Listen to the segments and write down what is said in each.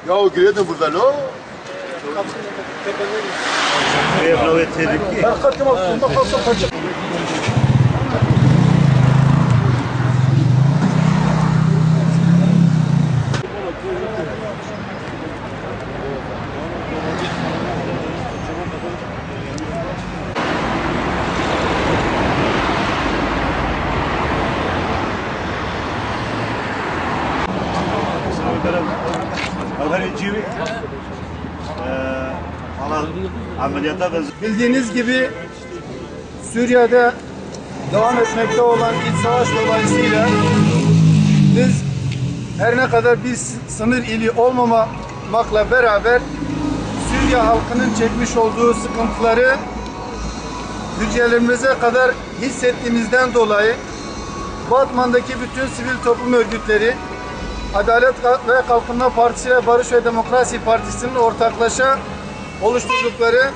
Ya o giredi burada lo. Bildiğiniz gibi Suriye'de devam etmekte olan iç savaş dolayısıyla biz her ne kadar bir sınır ili olmamakla beraber Suriye halkının çekmiş olduğu sıkıntıları hücrelerimize kadar hissettiğimizden dolayı Batman'daki bütün sivil toplum örgütleri Adalet ve Kalkınma Partisi ve Barış ve Demokrasi Partisi'nin ortaklaşa oluşturdukları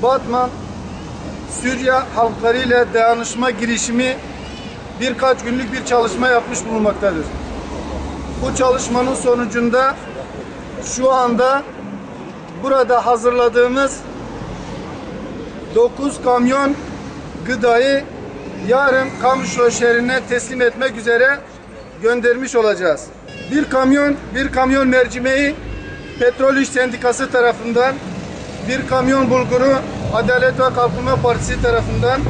Batman Suriye halkları ile dayanışma girişimi birkaç günlük bir çalışma yapmış bulunmaktadır. Bu çalışmanın sonucunda şu anda burada hazırladığımız 9 kamyon gıdayı yarın Kamışlı şehrine teslim etmek üzere göndermiş olacağız. Bir kamyon mercimeği Petrol İş Sendikası tarafından, bir kamyon bulguru Adalet ve Kalkınma Partisi tarafından,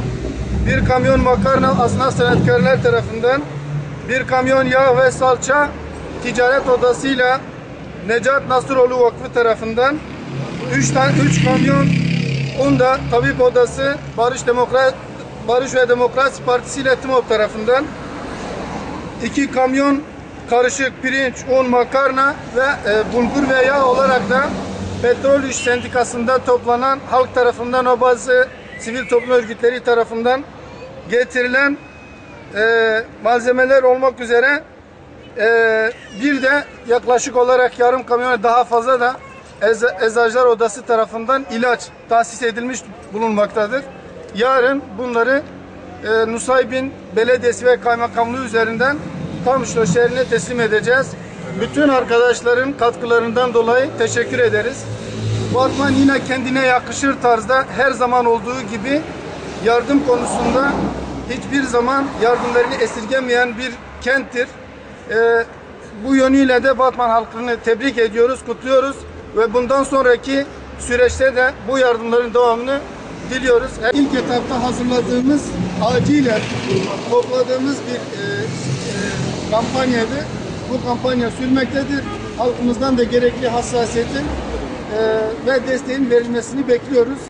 bir kamyon makarna Asnaf Sanatkarlar tarafından, bir kamyon yağ ve salça Ticaret Odası'yla Necat Nasıroğlu Vakfı tarafından, 3 kamyon un da Tabip Odası Barış ve Demokrasi Partisi ile TİMOP tarafından, 2 kamyon karışık pirinç, un, makarna ve bulgur ve yağ olarak da Petrol İş Sendikası'nda toplanan halk tarafından, o bazı sivil toplum örgütleri tarafından getirilen malzemeler olmak üzere bir de yaklaşık olarak yarım kamyona daha fazla da Eczacılar Odası tarafından ilaç tahsis edilmiş bulunmaktadır. Yarın bunları Nusaybin Belediyesi ve Kaymakamlığı üzerinden Kamışlı şehrine teslim edeceğiz. Bütün arkadaşların katkılarından dolayı teşekkür ederiz. Batman yine kendine yakışır tarzda her zaman olduğu gibi yardım konusunda hiçbir zaman yardımlarını esirgemeyen bir kenttir. Bu yönüyle de Batman halkını tebrik ediyoruz, kutluyoruz ve bundan sonraki süreçte de bu yardımların devamını diliyoruz. İlk etapta hazırladığımız, acilen topladığımız bir kampanyadır. Bu kampanya sürmektedir. Halkımızdan da gerekli hassasiyetin ve desteğin verilmesini bekliyoruz.